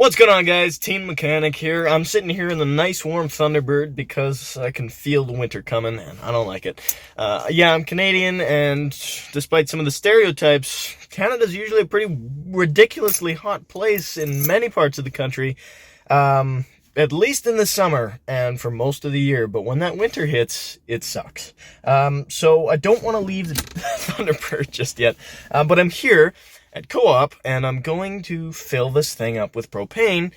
What's going on, guys? Teen Mechanic here. I'm sitting here in the nice warm Thunderbird because I can feel the winter coming and I don't like it. Yeah, I'm Canadian, and despite some of the stereotypes, Canada's usually a pretty ridiculously hot place in many parts of the country, at least in the summer and for most of the year. But when that winter hits, it sucks. So I don't want to leave the Thunderbird just yet, but I'm here at Co-op, and I'm going to fill this thing up with propane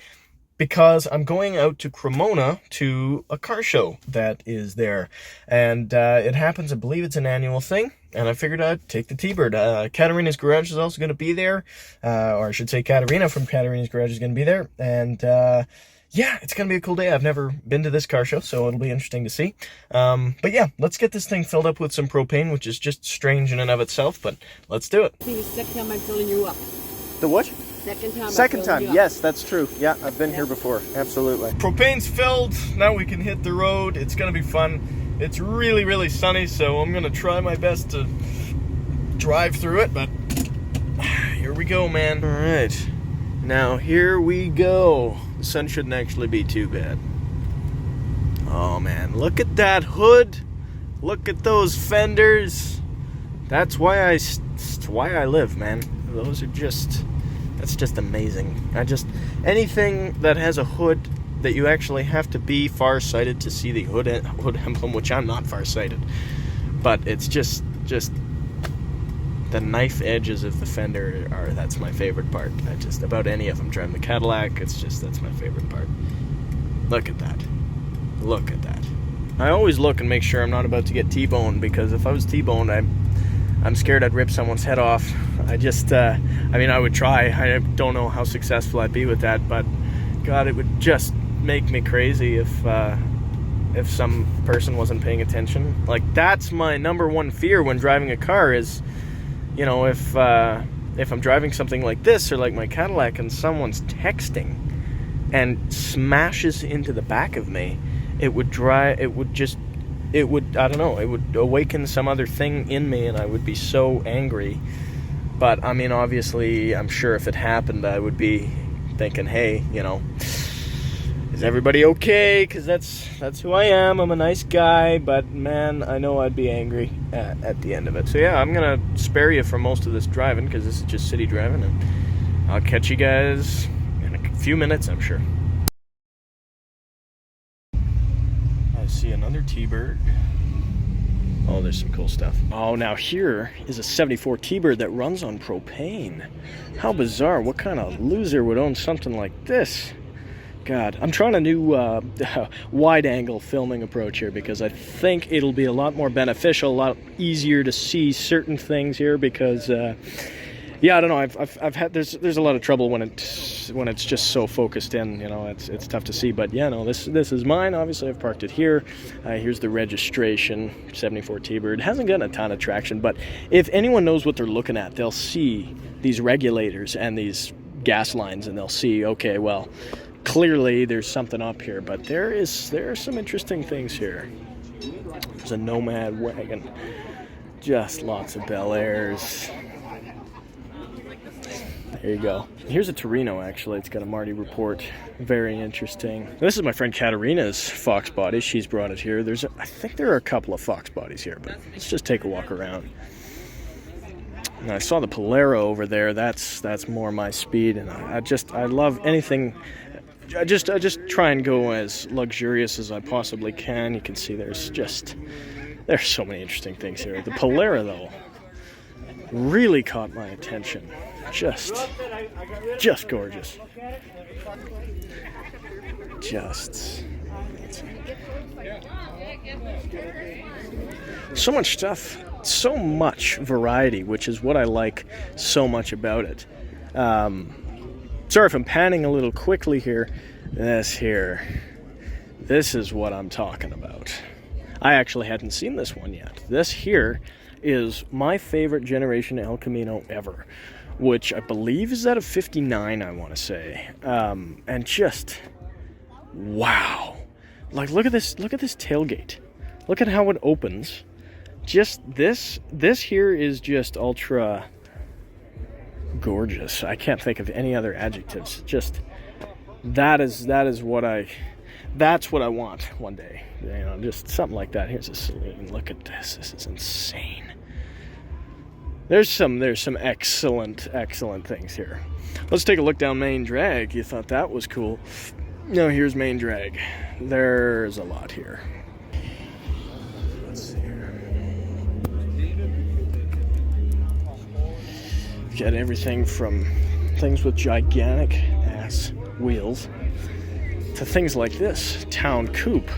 because I'm going out to Cremona to a car show that is there. And it happens, I believe it's an annual thing, and I figured I'd take the T-Bird. Katarina's Garage is also going to be there, or I should say Katarina from Katarina's Garage is going to be there, and yeah, it's going to be a cool day. I've never been to this car show, so it'll be interesting to see. But yeah, let's get this thing filled up with some propane, which is just strange in and of itself, but let's do it. The second time I'm filling you up. The what? Second time. Yes, that's true. Yeah, I've been here before. Absolutely. Propane's filled. Now we can hit the road. It's going to be fun. It's really, really sunny, so I'm going to try my best to drive through it, but here we go, man. All right. Now, here we go. The sun shouldn't actually be too bad. Oh, man. Look at that hood. Look at those fenders. That's why I live, man. Those are just... That's just amazing. Anything that has a hood that you actually have to be farsighted to see the hood emblem, which I'm not farsighted. But it's just the knife edges of the fender that's my favorite part. About any of them, driving the Cadillac, that's my favorite part. Look at that. Look at that. I always look and make sure I'm not about to get T-boned, because if I was T-boned, I'm scared I'd rip someone's head off. I mean, I would try. I don't know how successful I'd be with that, but God, it would just make me crazy if some person wasn't paying attention. Like, that's my number one fear when driving a car is, you know, if I'm driving something like this or like my Cadillac and someone's texting and smashes into the back of me, it would awaken some other thing in me, and I would be so angry. But I mean, obviously, I'm sure if it happened, I would be thinking, hey, you know, is everybody okay? Because that's who I am. I'm a nice guy, but man, I know I'd be angry at the end of it. So yeah, I'm gonna spare you for most of this driving, because this is just city driving, and I'll catch you guys in a few minutes, I'm sure. I see another T-Bird. Oh, there's some cool stuff. Oh, now here is a 74 T-Bird that runs on propane. How bizarre. What kind of loser would own something like this? God, I'm trying a new wide-angle filming approach here, because I think it'll be a lot more beneficial, a lot easier to see certain things here, because yeah, I don't know. I've had there's a lot of trouble when it's just so focused in. You know, it's tough to see. But yeah, no, this is mine. Obviously, I've parked it here. Here's the registration, 74 T-Bird. Hasn't gotten a ton of traction, but if anyone knows what they're looking at, they'll see these regulators and these gas lines, and they'll see, okay, well, clearly there's something up here. But there are some interesting things here. There's a Nomad wagon, just lots of Bel Airs. There you go. Here's a Torino, actually. It's got a Marty report. Very interesting. This is my friend Katarina's Fox body. She's brought it here. I think there are a couple of Fox bodies here, but let's just take a walk around. And I saw the Polero over there. That's more my speed, and I love anything. I just try and go as luxurious as I possibly can. You can see there's so many interesting things here. The Polero, though, really caught my attention. Just gorgeous. So much stuff, so much variety, which is what I like so much about it. Sorry if I'm panning a little quickly here. This is what I'm talking about. I actually hadn't seen this one yet. This here is my favorite generation El Camino ever, which I believe is out of 59, I want to say. And just, wow. Like, look at this tailgate. Look at how it opens. Just this here is just ultra gorgeous. I can't think of any other adjectives. Just That's what I want one day. You know, just something like that. Here's a saloon. Look at this. This is insane. There's some excellent things here. Let's take a look down Main Drag. You thought that was cool. No, here's Main Drag. There's a lot here. Let's see here. Got everything from things with gigantic ass wheels to things like this town coupe,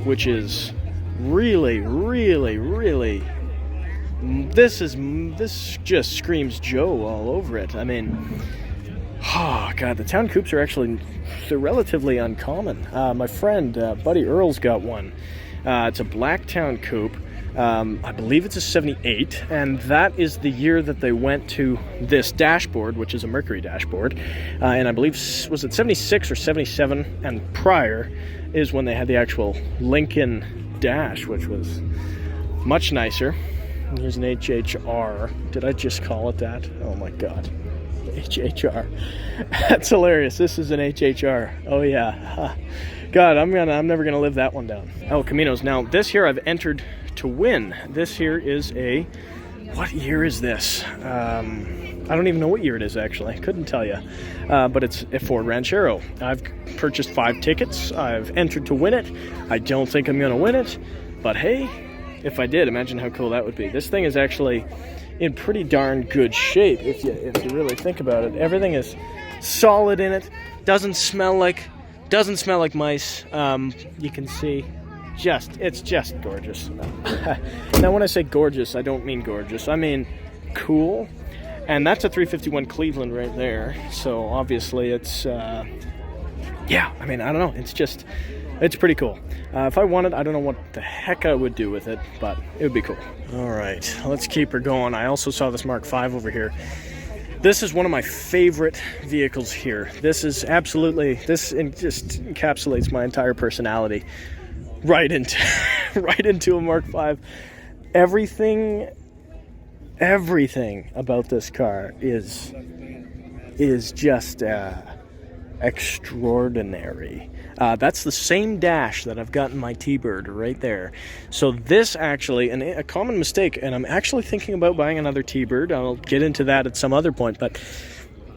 which is really this just screams Joe all over it. I mean, oh god, the town coupes are they're relatively uncommon. My friend Buddy Earl's got one. It's a black town coupe. I believe it's a 78, and that is the year that they went to this dashboard, which is a Mercury dashboard, and I believe, was it 76 or 77, and prior is when they had the actual Lincoln dash, which was much nicer. Here's an HHR. Did I just call it that? Oh my god. HHR. That's hilarious. This is an HHR. Oh yeah. God, I'm never gonna live that one down. El Caminos. Now this here I've entered to win. This here is what year is this? I don't even know what year it is actually. Couldn't tell you. But it's a Ford Ranchero. I've purchased 5 tickets. I've entered to win it. I don't think I'm gonna win it, but hey, if I did, imagine how cool that would be. This thing is actually in pretty darn good shape if you really think about it. Everything is solid in it. Doesn't smell like mice. You can see it's just gorgeous. Now when I say gorgeous, I don't mean gorgeous. I mean cool. And that's a 351 Cleveland right there. So obviously it's yeah, I mean, I don't know. It's pretty cool. If I wanted, I don't know what the heck I would do with it, but it would be cool. All right, let's keep her going. I also saw this Mark V over here. This is one of my favorite vehicles here. This just encapsulates my entire personality right into a Mark V. Everything about this car is just extraordinary. That's the same dash that I've got in my T-Bird right there. So this actually, and a common mistake, and I'm actually thinking about buying another T-Bird. I'll get into that at some other point, but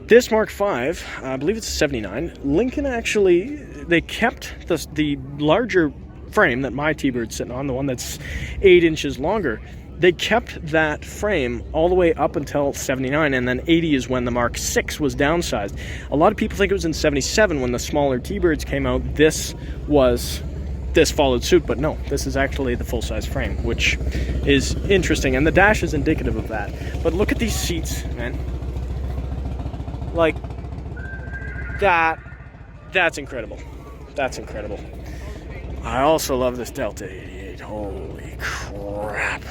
this Mark V, I believe it's a 79, Lincoln actually, they kept the larger frame that my T-Bird's sitting on, the one that's 8 inches longer. They kept that frame all the way up until 79, and then 80 is when the Mark VI was downsized. A lot of people think it was in 77 when the smaller T-Birds came out. This followed suit, but no, this is actually the full-size frame, which is interesting, and the dash is indicative of that. But look at these seats, man. Like, that's incredible. That's incredible. I also love this Delta 88. Holy crap.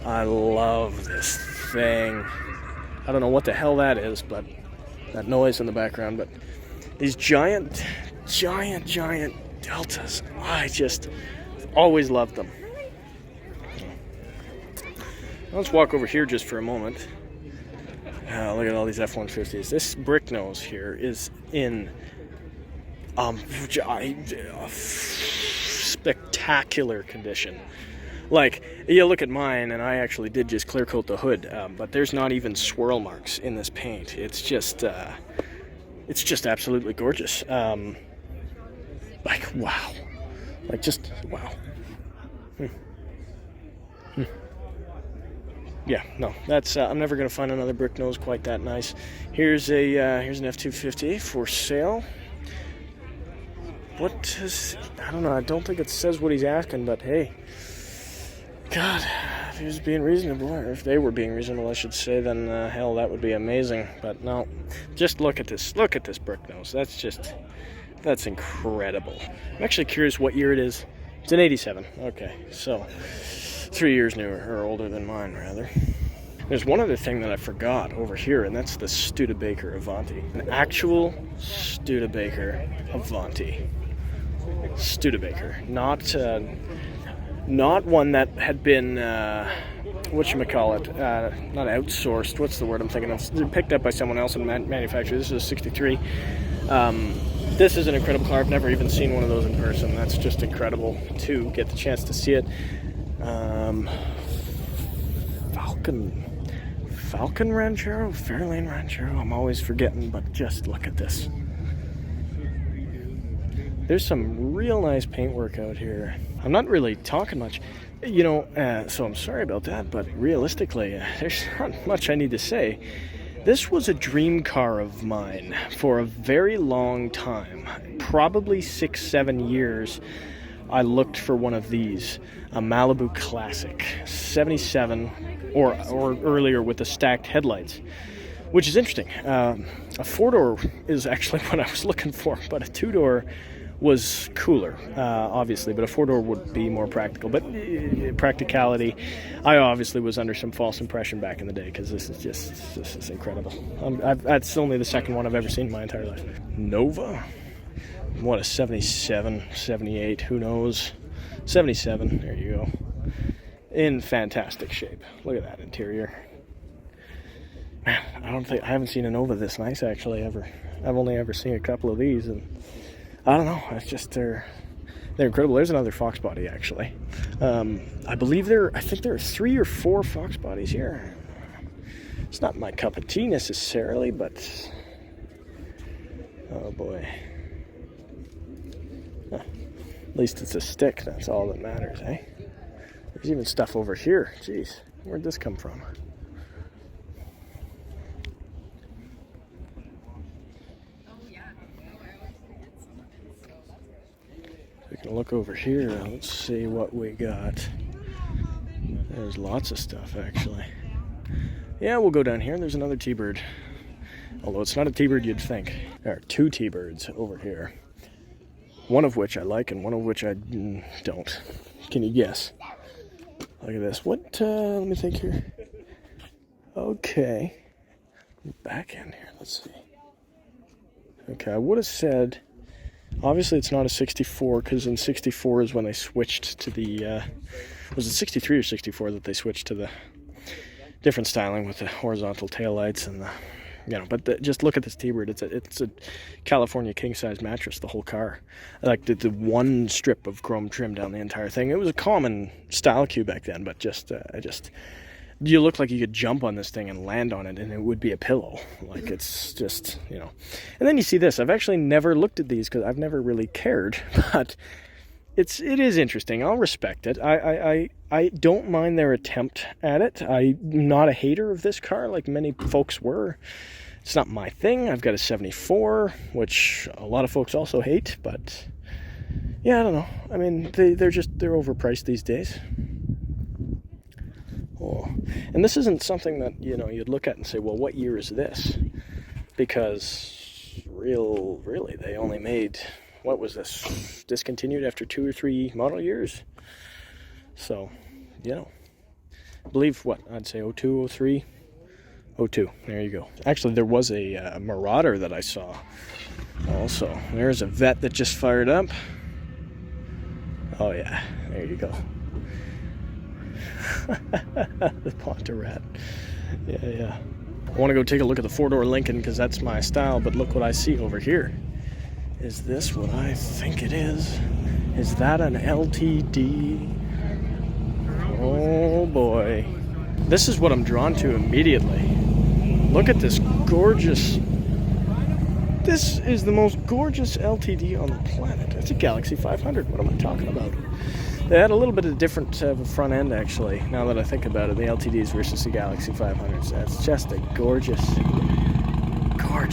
I love this thing. I don't know what the hell that is, but that noise in the background, but these giant Deltas, I just always loved them. Let's walk over here just for a moment. Look at all these F-150s. This brick nose here is in spectacular condition. Like, you look at mine, and I actually did just clear coat the hood, but there's not even swirl marks in this paint. It's just absolutely gorgeous. Like, wow. Like, just, wow. Yeah, no, that's, I'm never going to find another brick nose quite that nice. Here's an F-250 for sale. I don't know, I don't think it says what he's asking, but hey. God, if he was being reasonable, or if they were being reasonable, I should say, then hell, that would be amazing. But no, just look at this brick nose. That's incredible. I'm actually curious what year it is. It's an 87. Okay, so 3 years newer, or older than mine, rather. There's one other thing that I forgot over here, and that's the Studebaker Avanti. An actual Studebaker Avanti. Studebaker, not one that had been, whatchamacallit, not outsourced, what's the word I'm thinking of, picked up by someone else and manufactured. This is a 63. This is an incredible car. I've never even seen one of those in person. That's just incredible to get the chance to see it. Falcon Ranchero, Fairlane Ranchero. I'm always forgetting, but just look at this. There's some real nice paintwork out here. I'm not really talking much, you know, so I'm sorry about that, but realistically, there's not much I need to say. This was a dream car of mine for a very long time, probably 6-7 years. I looked for one of these, a Malibu Classic, 77 or earlier with the stacked headlights, which is interesting. A 4-door is actually what I was looking for, but a 2-door was cooler, obviously, but a 4-door would be more practical. But practicality, I obviously was under some false impression back in the day, because this is incredible. That's only the second one I've ever seen in my entire life. Nova, what, a 77, 78, who knows? 77, there you go. In fantastic shape. Look at that interior. Man, I haven't seen a Nova this nice actually ever. I've only ever seen a couple of these, and I don't know. It's just they're incredible. There's another Fox body actually. I think there are 3 or 4 Fox bodies here. It's not my cup of tea necessarily, but oh boy. Huh. At least it's a stick. That's all that matters, eh? There's even stuff over here. Jeez, where'd this come from? We can look over here. Let's see what we got. There's lots of stuff, actually. Yeah, we'll go down here. There's another T-Bird. Although it's not a T-Bird you'd think. There are 2 T-Birds over here. One of which I like and one of which I don't. Can you guess? Look at this. What, let me think here. Okay. Back in here, let's see. Okay, I would have said, obviously it's not a 64, because in 64 is when they switched to the, was it 63 or 64 that they switched to the different styling with the horizontal taillights and the, you know, but just look at this T-Bird. It's a California king-size mattress, the whole car. Like the one strip of chrome trim down the entire thing. It was a common style cue back then, but you look like you could jump on this thing and land on it and it would be a pillow. Like, it's just, you know. And then you see this. I've actually never looked at these because I've never really cared, but it is interesting. I'll respect it. I don't mind their attempt at it. I'm not a hater of this car like many folks were. It's not my thing. I've got a 74, which a lot of folks also hate, but yeah, I don't know. I mean, they're overpriced these days. Oh. And this isn't something that, you know, you'd look at and say, well, what year is this? Because really, they only made, what was this? Discontinued after 2 or 3 model years. So, you know, I believe what? I'd say 02, 03, 02. There you go. Actually, there was a Marauder that I saw also. There's a Vet that just fired up. Oh, yeah. There you go. The Pontorat. Yeah. I want to go take a look at the 4-door Lincoln because that's my style, but look what I see over here. Is this what I think it is? Is that an LTD? Oh boy. This is what I'm drawn to immediately. Look at this gorgeous... This is the most gorgeous LTD on the planet. It's a Galaxy 500. What am I talking about? They had a little bit of different of a front end, actually, now that I think about it, the LTDs versus the Galaxy 500s. That's just a gorgeous car.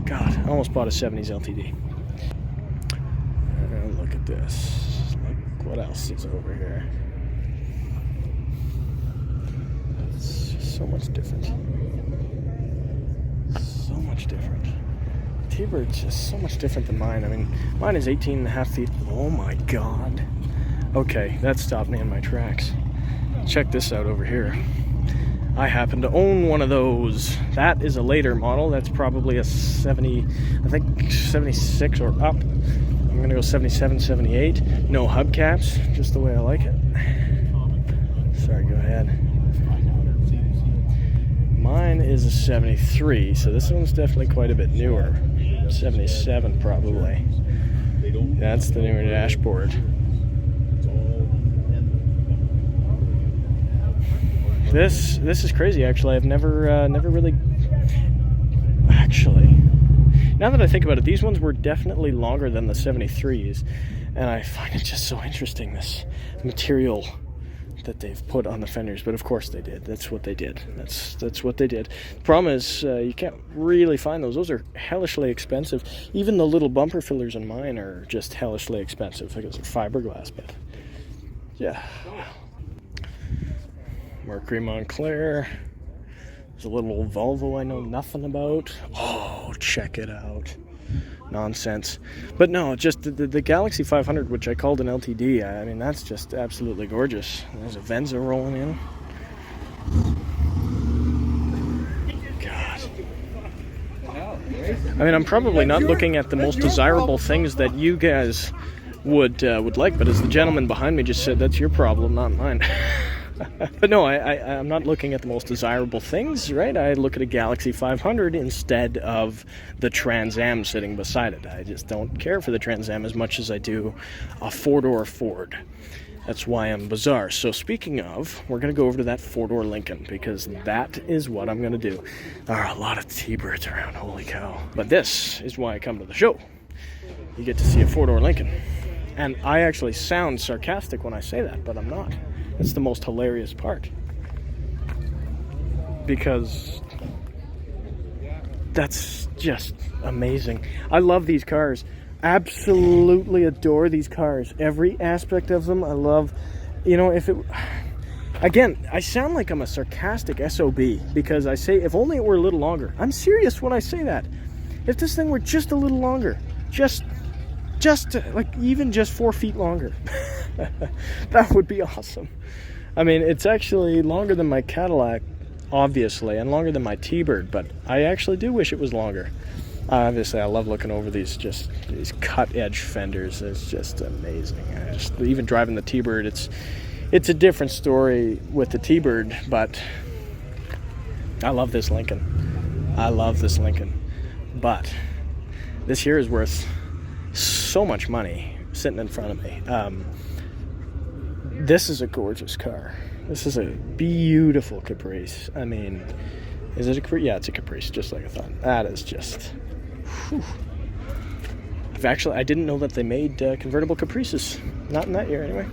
God, I almost bought a 70s LTD. Look at this. Look what else is over here. It's just so much different. So much different. T-Bird's just so much different than mine. I mean, mine is 18.5 feet. Oh my God. Okay, that stopped me in my tracks. Check this out over here. I happen to own one of those. That is a later model. That's probably a 70, I think 76 or up. I'm gonna go 77, 78. No hubcaps, just the way I like it. Sorry, go ahead. Mine is a 73, so this one's definitely quite a bit newer. 77 probably. That's the newer dashboard. This is crazy. Actually, I've never really. Actually, now that I think about it, these ones were definitely longer than the 73s, and I find it just so interesting, this material that they've put on the fenders. But of course they did. That's what they did. That's what they did. The problem is you can't really find those. Those are hellishly expensive. Even the little bumper fillers in mine are just hellishly expensive because they're fiberglass. But yeah, Mercury Montclair. There's a little old Volvo I know nothing about. Oh, check it out. Nonsense. But no, just the Galaxy 500, which I called an LTD, I mean, that's just absolutely gorgeous. There's a Venza rolling in. God. I mean, I'm probably not looking at the most desirable things that you guys would like, but as the gentleman behind me just said, that's your problem, not mine. But no, I'm not looking at the most desirable things, right? I look at a Galaxy 500 instead of the Trans Am sitting beside it. I just don't care for the Trans Am as much as I do a four-door Ford. That's why I'm bizarre. So speaking of, we're going to go over to that four-door Lincoln, because that is what I'm going to do. There are a lot of T-Birds around, holy cow. But this is why I come to the show. You get to see a four-door Lincoln. And I actually sound sarcastic when I say that, but I'm not. It's the most hilarious part. Because that's just amazing. I love these cars. Absolutely adore these cars. Every aspect of them I love. You know, if it... Again, I sound like I'm a sarcastic SOB because I say, if only it were a little longer. I'm serious when I say that. If this thing were just a little longer, just like even just 4 feet longer, that would be awesome. I mean, it's actually longer than my Cadillac, obviously, and longer than my T-Bird, but I actually do wish it was longer. Obviously, I love looking over these cut-edge fenders. It's just amazing. Even driving the T-Bird, it's a different story with the T-Bird, but I love this Lincoln. I love this Lincoln. But this here is worth so much money sitting in front of me. This is a gorgeous car. This is a beautiful Caprice. I mean, is it a Caprice? Yeah, it's a Caprice, just like I thought. That is just... Whew. I didn't know that they made convertible Caprices. Not in that year, anyway.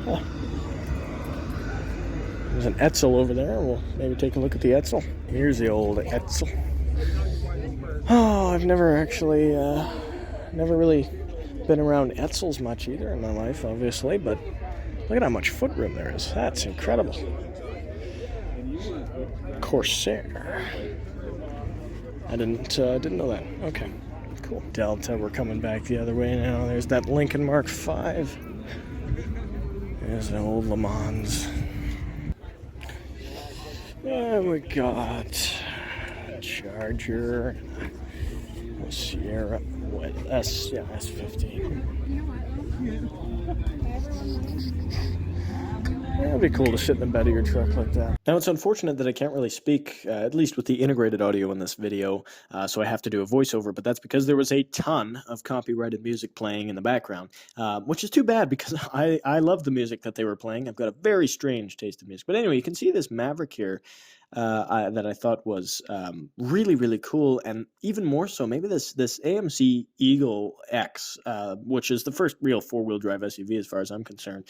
Huh. There's an Etzel over there. We'll maybe take a look at the Etzel. Here's the old Etzel. Oh, I've never really been around Etzels much either in my life, obviously, but look at how much footroom there is. That's incredible. Corsair. I didn't know that. Okay, cool. Delta, we're coming back the other way now. There's that Lincoln Mark V. There's the old Le Mans. And we got a Charger, a Sierra, S15. It'd be cool to sit in the bed of your truck like that. Now, it's unfortunate that I can't really speak, at least with the integrated audio in this video, so I have to do a voiceover, but that's because there was a ton of copyrighted music playing in the background, which is too bad because I love the music that they were playing. I've got a very strange taste in music. But anyway, you can see this Maverick here that I thought was really, really cool, and even more so, maybe this AMC Eagle X, which is the first real four-wheel drive SUV as far as I'm concerned.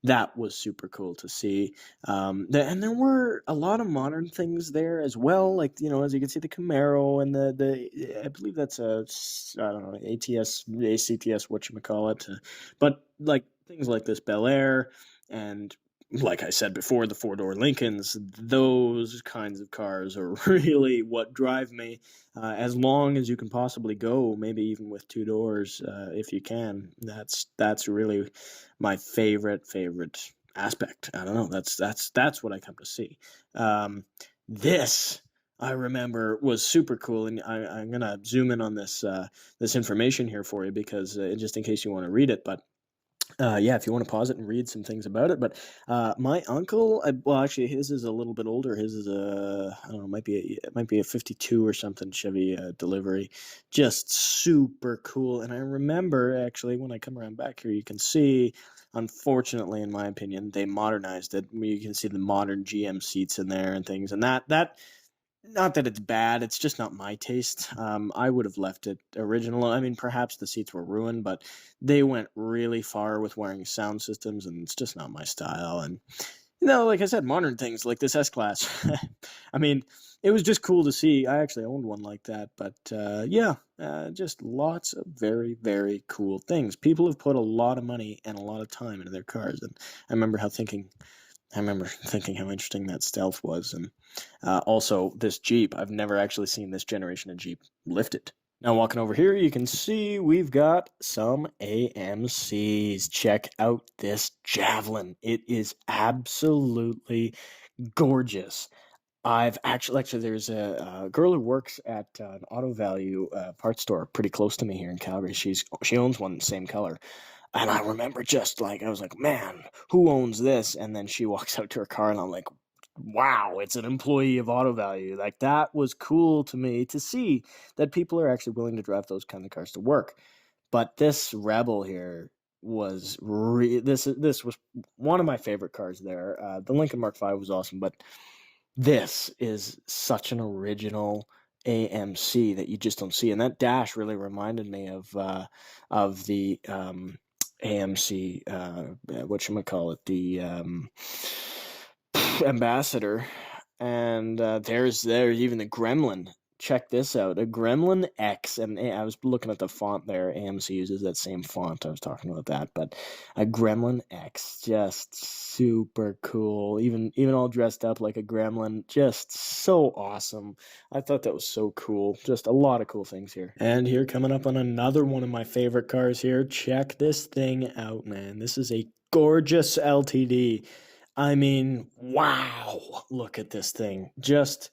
That was super cool to see. And there were a lot of modern things there as well. Like, you know, as you can see, the Camaro and the I believe that's I don't know, ACTS, whatchamacallit. But like things like this Bel Air and, like I said before, the four-door Lincolns, those kinds of cars are really what drive me. As long as you can possibly go, maybe even with two doors, if you can. That's really my favorite aspect. I don't know. That's what I come to see. This, I remember, was super cool, and I'm gonna zoom in on this information here for you because just in case you want to read it, but. Yeah, if you want to pause it and read some things about it. But my uncle, well, actually, his is a little bit older. His is I don't know, it might be a 52 or something Chevy delivery. Just super cool. And I remember actually when I come around back here, you can see, unfortunately, in my opinion, they modernized it. You can see the modern GM seats in there and things, and that not that it's bad, it's just not my taste. I would have left it original. I mean, perhaps the seats were ruined, but they went really far with wearing sound systems, and it's just not my style. And, like I said, modern things like this S-Class. I mean, it was just cool to see. I actually owned one like that, but just lots of very, very cool things. People have put a lot of money and a lot of time into their cars, and I remember thinking how interesting that Stealth was. And also this Jeep, I've never actually seen this generation of Jeep lifted. Now walking over here, you can see we've got some AMCs. Check out this Javelin. It is absolutely gorgeous. I've actually there's a girl who works at an Auto Value parts store pretty close to me here in Calgary. She owns one same color. And I remember I was like, man, who owns this? And then she walks out to her car, and I'm like, wow, it's an employee of Auto Value. Like, that was cool to me to see that people are actually willing to drive those kind of cars to work. But this Rebel here was this was one of my favorite cars there. The Lincoln Mark V was awesome, but this is such an original AMC that you just don't see. And that dash really reminded me of the AMC, whatchamacallit, the Ambassador. And there's even the Gremlin. Check this out, a Gremlin X, and I was looking at the font there. AMC uses that same font. I was talking about that, but a Gremlin X, just super cool. Even all dressed up like a gremlin, just so awesome. I thought that was so cool. Just a lot of cool things here. And here, coming up on another one of my favorite cars here. Check this thing out, man. This is a gorgeous LTD. I mean, wow! Look at this thing, just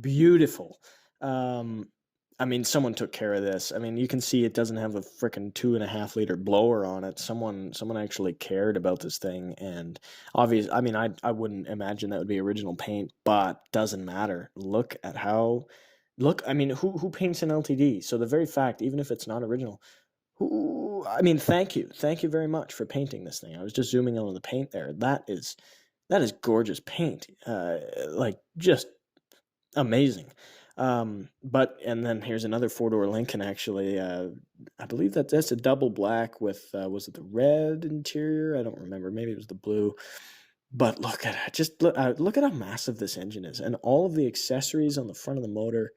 beautiful. I mean, someone took care of this. I mean, you can see it doesn't have a freaking 2.5 liter blower on it. Someone actually cared about this thing, and obviously, I mean, I wouldn't imagine that would be original paint, but doesn't matter. Look at how, I mean, who paints an LTD? So the very fact, even if it's not original, I mean, thank you very much for painting this thing. I was just zooming in on the paint there. That is gorgeous paint. Just amazing. And then here's another 4-door Lincoln, actually. I believe that's a double black with, was it the red interior? I don't remember. Maybe it was the blue. But look at it. Just look at how massive this engine is, and all of the accessories on the front of the motor.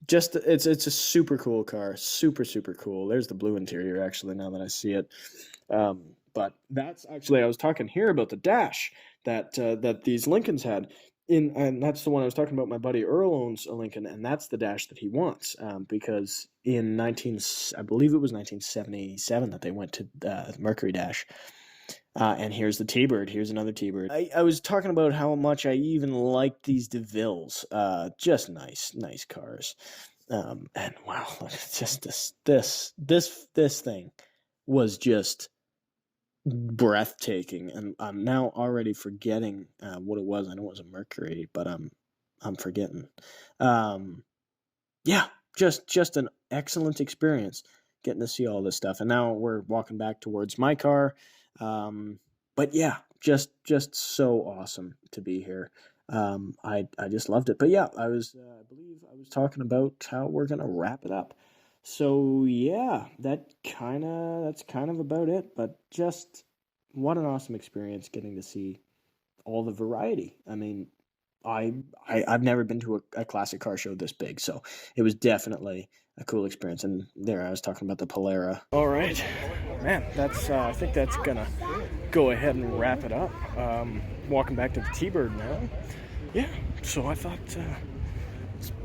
Just, it's a super cool car. Super, super cool. There's the blue interior, actually, now that I see it. But that's actually, I was talking here about the dash that these Lincolns had. And that's the one I was talking about. My buddy Earl owns a Lincoln, and that's the dash that he wants, because in I believe it was 1977 that they went to Mercury Dash. And here's the T-Bird. Here's another T-Bird. I was talking about how much I even liked these DeVilles. Just nice cars. And wow, just this thing was just breathtaking, and I'm now already forgetting what it was. I know it was a Mercury, but I'm forgetting. Yeah, just an excellent experience getting to see all this stuff. And now we're walking back towards my car. But yeah, just so awesome to be here. I just loved it. But yeah, I believe I was talking about how we're gonna wrap it up. So yeah, that's kind of about it. But just what an awesome experience getting to see all the variety. I mean, I've never been to a classic car show this big, so it was definitely a cool experience. And there, I was talking about the Polara. All right, man, that's I think that's gonna go ahead and wrap it up. Walking back to the T-Bird now. Yeah, so I thought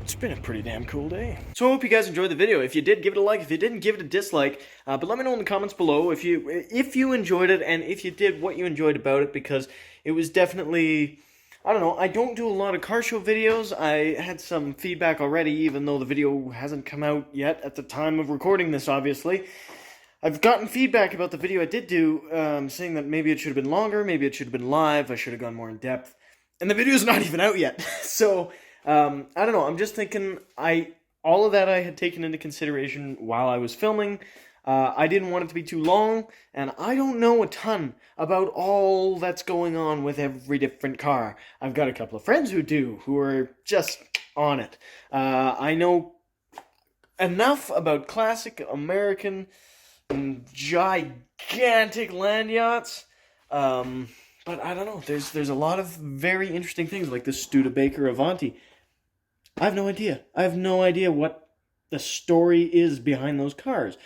it's been a pretty damn cool day. So I hope you guys enjoyed the video. If you did, give it a like. If you didn't, give it a dislike. But let me know in the comments below if you enjoyed it, and if you did, what you enjoyed about it, because it was definitely, I don't know, I don't do a lot of car show videos. I had some feedback already, even though the video hasn't come out yet at the time of recording this, obviously. I've gotten feedback about the video I did do, saying that maybe it should have been longer, maybe it should have been live, I should have gone more in depth. And the video's not even out yet. So, I don't know, I'm just thinking, all of that I had taken into consideration while I was filming. I didn't want it to be too long, and I don't know a ton about all that's going on with every different car. I've got a couple of friends who do, who are just on it. I know enough about classic American gigantic land yachts, but I don't know, there's a lot of very interesting things, like the Studebaker Avanti. I have no idea. I have no idea what the story is behind those cars.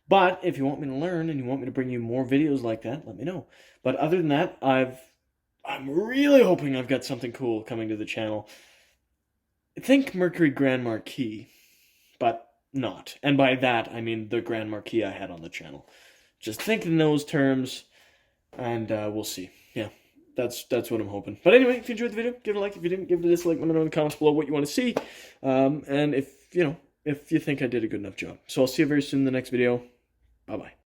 But if you want me to learn and you want me to bring you more videos like that, let me know. But other than that, I'm really hoping I've got something cool coming to the channel. Think Mercury Grand Marquis, but not. And by that, I mean the Grand Marquis I had on the channel. Just think in those terms, and we'll see. Yeah, that's what I'm hoping. But anyway, if you enjoyed the video, give it a like. If you didn't, give it a dislike. Let me know in the comments below what you want to see. And if you think I did a good enough job. So I'll see you very soon in the next video. Bye-bye.